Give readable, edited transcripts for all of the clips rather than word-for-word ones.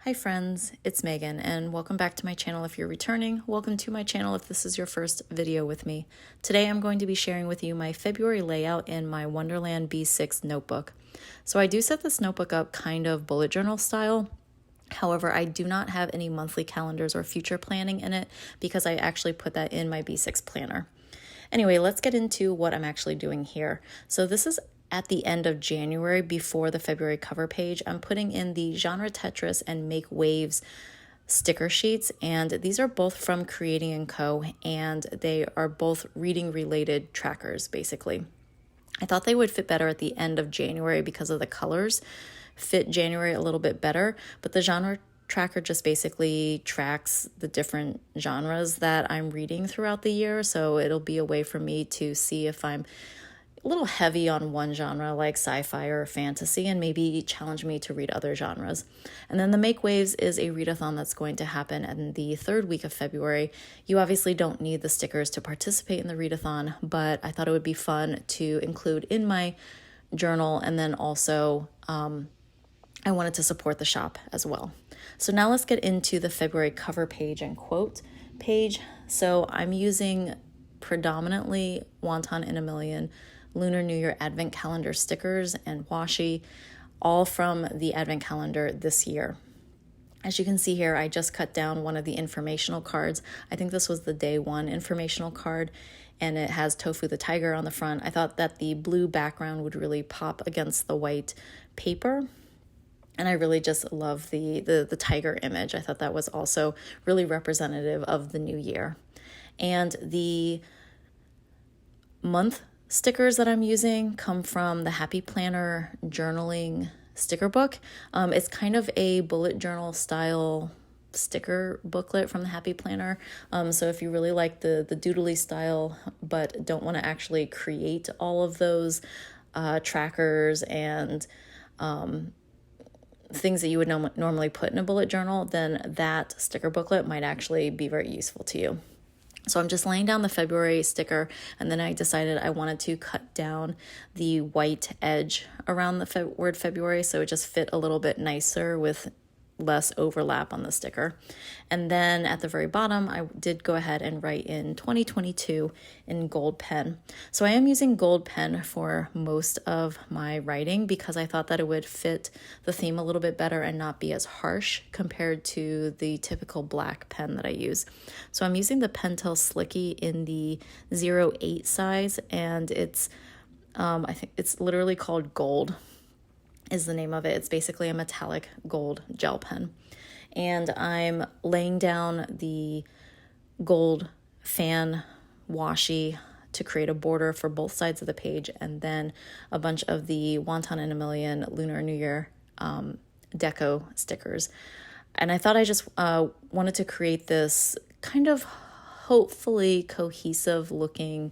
Hi friends, it's Megan and welcome back to my channel if you're returning. Welcome to my channel if this is your first video with me. Today I'm going to be sharing with you my February layout in my Wonderland B6 notebook. So I do set this notebook up kind of bullet journal style. However, I do not have any monthly calendars or future planning in it because I actually put that in my B6 planner. Anyway, let's get into what I'm actually doing here. So this is at the end of January before the February cover page. I'm putting in the Genre Tetris and Make Waves sticker sheets, and these are both from Creating & Co., and they are both reading related trackers basically. I thought they would fit better at the end of January because of the colors fit January a little bit better, but the genre tracker just basically tracks the different genres that I'm reading throughout the year, so it'll be a way for me to see if I'm a little heavy on one genre like sci-fi or fantasy and maybe challenge me to read other genres. And then the Make Waves is a readathon that's going to happen in the third week of February. You obviously don't need the stickers to participate in the readathon, but I thought it would be fun to include in my journal, and then also I wanted to support the shop as well. So now let's get into the February cover page and quote page. So I'm using predominantly Wonton in a Million Lunar New Year Advent Calendar stickers and washi, all from the Advent Calendar this year. As you can see here, I just cut down one of the informational cards. I think this was the day one informational card, and it has Tofu the tiger on the front. I thought that the blue background would really pop against the white paper. And I really just love the tiger image. I thought that was also really representative of the new year. And the month stickers that I'm using come from the Happy Planner journaling sticker book. It's kind of a bullet journal style sticker booklet from the Happy Planner. So if you really like the doodly style but don't want to actually create all of those trackers and things that you would normally put in a bullet journal, then that sticker booklet might actually be very useful to you. So I'm just laying down the February sticker, and then I decided I wanted to cut down the white edge around the word February so it just fit a little bit nicer with less overlap on the sticker. And then at the very bottom, I did go ahead and write in 2022 in gold pen. So I am using gold pen for most of my writing because I thought that it would fit the theme a little bit better and not be as harsh compared to the typical black pen that I use. So I'm using the Pentel Slicky in the 08 size, and it's I think it's literally called Gold is the name of it. It's basically a metallic gold gel pen. And I'm laying down the gold fan washi to create a border for both sides of the page, and then a bunch of the Wonton in a Million Lunar New Year deco stickers. And I thought I just wanted to create this kind of hopefully cohesive looking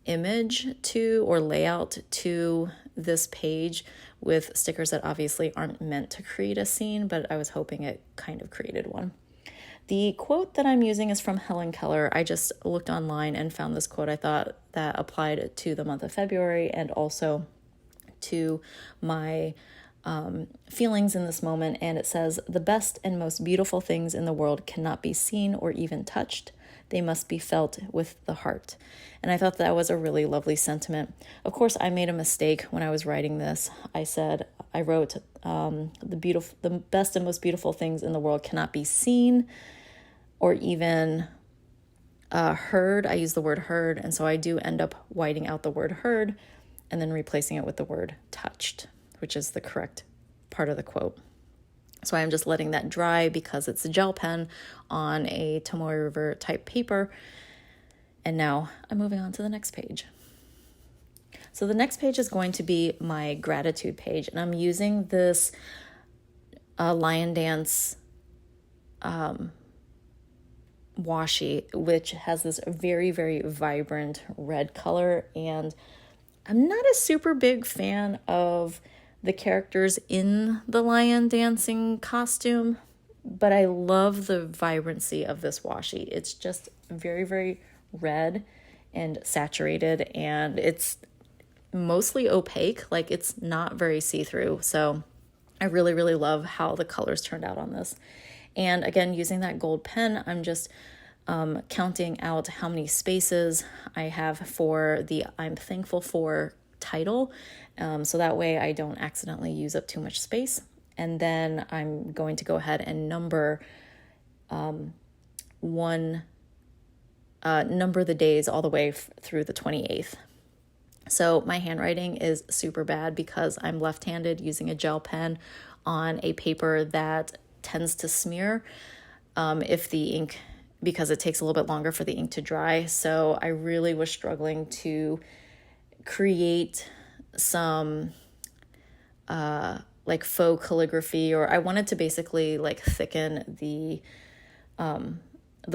image to or layout to this page with stickers that obviously aren't meant to create a scene, but I was hoping it kind of created one. The quote that I'm using is from Helen Keller. I just looked online and found this quote I thought that applied to the month of February and also to my feelings in this moment. And it says, "The best and most beautiful things in the world cannot be seen or even touched. They must be felt with the heart." And I thought that was a really lovely sentiment. Of course, I made a mistake when I was writing this. I wrote the best and most beautiful things in the world cannot be seen or even heard. I use the word heard, and so I do end up whiting out the word heard and then replacing it with the word touched, which is the correct part of the quote. So I'm just letting that dry because it's a gel pen on a Tomoe River type paper. And now I'm moving on to the next page. So the next page is going to be my gratitude page, and I'm using this Lion Dance washi, which has this very, very vibrant red color. And I'm not a super big fan of the characters in the lion dancing costume, but I love the vibrancy of this washi. It's just very, very red and saturated, and it's mostly opaque, like it's not very see-through. So I really, really love how the colors turned out on this. And again, using that gold pen, I'm just counting out how many spaces I have for the I'm thankful for title. So that way I don't accidentally use up too much space. And then I'm going to go ahead and number number the days all the way through the 28th. So my handwriting is super bad because I'm left-handed using a gel pen on a paper that tends to smear if the ink, because it takes a little bit longer for the ink to dry. So I really was struggling to create some like faux calligraphy, or I wanted to basically like thicken the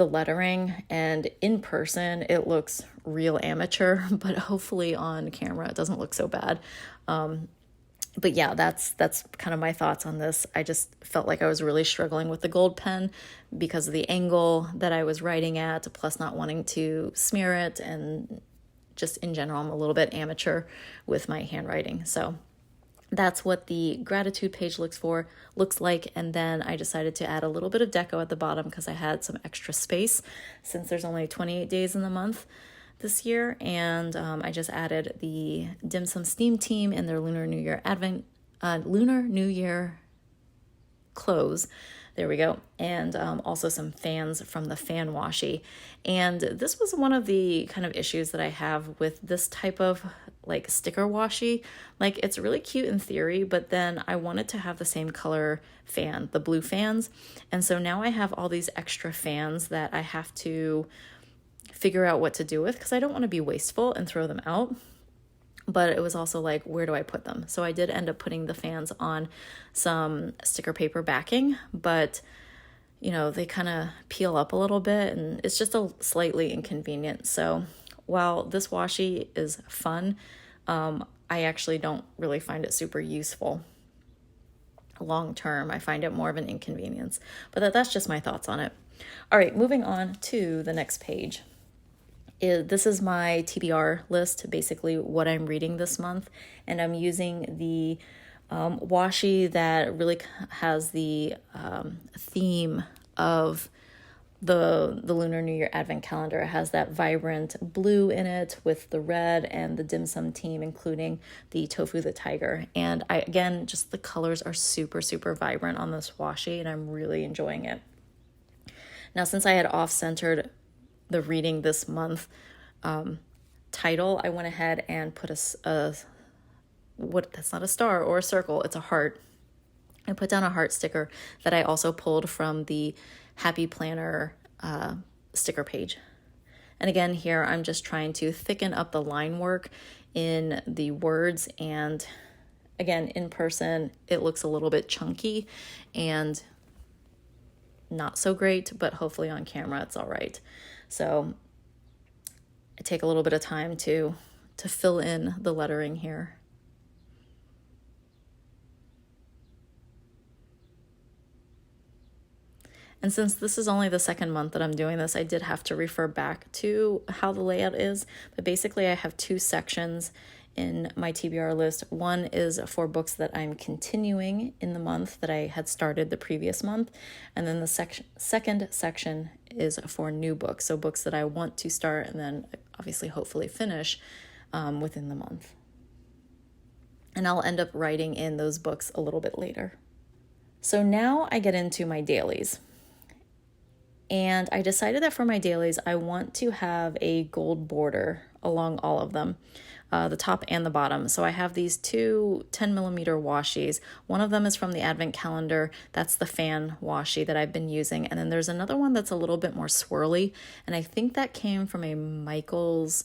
lettering, and in person it looks real amateur, but hopefully on camera it doesn't look so bad. But yeah, that's kind of my thoughts on this. I just felt like I was really struggling with the gold pen because of the angle that I was writing at, plus not wanting to smear it, and just in general I'm a little bit amateur with my handwriting. So that's what the gratitude page looks like. And then I decided to add a little bit of deco at the bottom because I had some extra space since there's only 28 days in the month this year. And I just added the Dim Sum Steam team and their Lunar New Year Lunar New Year clothes. There we go. And also some fans from the fan washi. And this was one of the kind of issues that I have with this type of like sticker washi. Like, it's really cute in theory, but then I wanted to have the same color fan, the blue fans. And so now I have all these extra fans that I have to figure out what to do with, because I don't want to be wasteful and throw them out. But it was also like, where do I put them? So I did end up putting the fans on some sticker paper backing, but you know, they kind of peel up a little bit and it's just a slightly inconvenient. So while this washi is fun, I actually don't really find it super useful long term. I find it more of an inconvenience, but that's just my thoughts on it. All right, moving on to the next page. This is my TBR list, basically what I'm reading this month, and I'm using the washi that really has the theme of the Lunar New Year Advent Calendar. It has that vibrant blue in it with the red and the dim sum team, including the Tofu the Tiger. And again, just the colors are super, super vibrant on this washi, and I'm really enjoying it. Now, since I had off-centered the reading this month title, I went ahead and put that's not a star or a circle, it's a heart. I put down a heart sticker that I also pulled from the Happy Planner sticker page. And again, here I'm just trying to thicken up the line work in the words, and again, in person it looks a little bit chunky and not so great, but hopefully on camera it's all right. So I take a little bit of time to fill in the lettering here. And since this is only the second month that I'm doing this, I did have to refer back to how the layout is. But basically I have two sections in my TBR list. One is for books that I'm continuing in the month that I had started the previous month. And then the second section is for new books. So books that I want to start and then obviously hopefully finish within the month. And I'll end up writing in those books a little bit later. So now I get into my dailies. And I decided that for my dailies, I want to have a gold border along all of them, the top and the bottom. So I have these two 10mm washis. One of them is from the Advent Calendar. That's the fan washi that I've been using. And then there's another one that's a little bit more swirly. And I think that came from a Michael's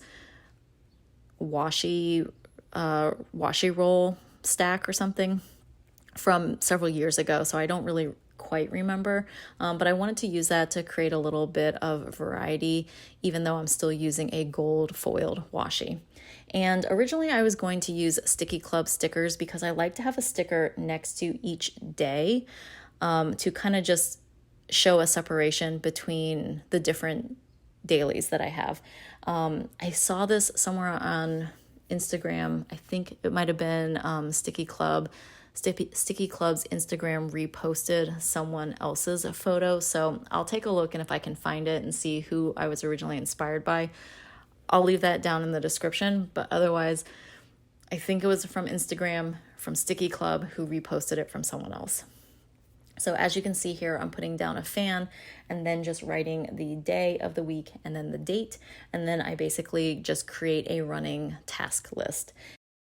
washi roll stack or something from several years ago. So I don't really quite remember, but I wanted to use that to create a little bit of variety, even though I'm still using a gold foiled washi. And originally I was going to use Sticky Club stickers because I like to have a sticker next to each day to kind of just show a separation between the different dailies that I have. I saw this somewhere on Instagram. I think it might have been Sticky Club Sticky Club's Instagram reposted someone else's photo. So I'll take a look, and if I can find it and see who I was originally inspired by, I'll leave that down in the description. But otherwise, I think it was from Instagram, from Sticky Club, who reposted it from someone else. So as you can see here, I'm putting down a fan and then just writing the day of the week and then the date. And then I basically just create a running task list.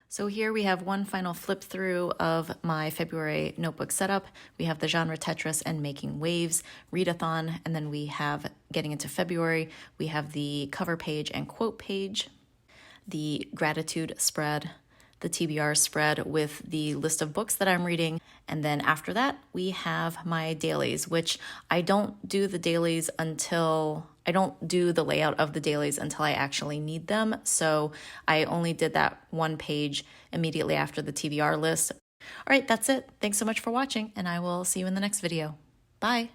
So here we have one final flip through of my February notebook setup. We have the genre Tetris and Making Waves, readathon, and then we have, getting into February, we have the cover page and quote page, the gratitude spread, the TBR spread with the list of books that I'm reading. And then after that, we have my dailies, which I don't do the layout of the dailies until I actually need them. So I only did that one page immediately after the TBR list. All right, that's it. Thanks so much for watching, and I will see you in the next video. Bye.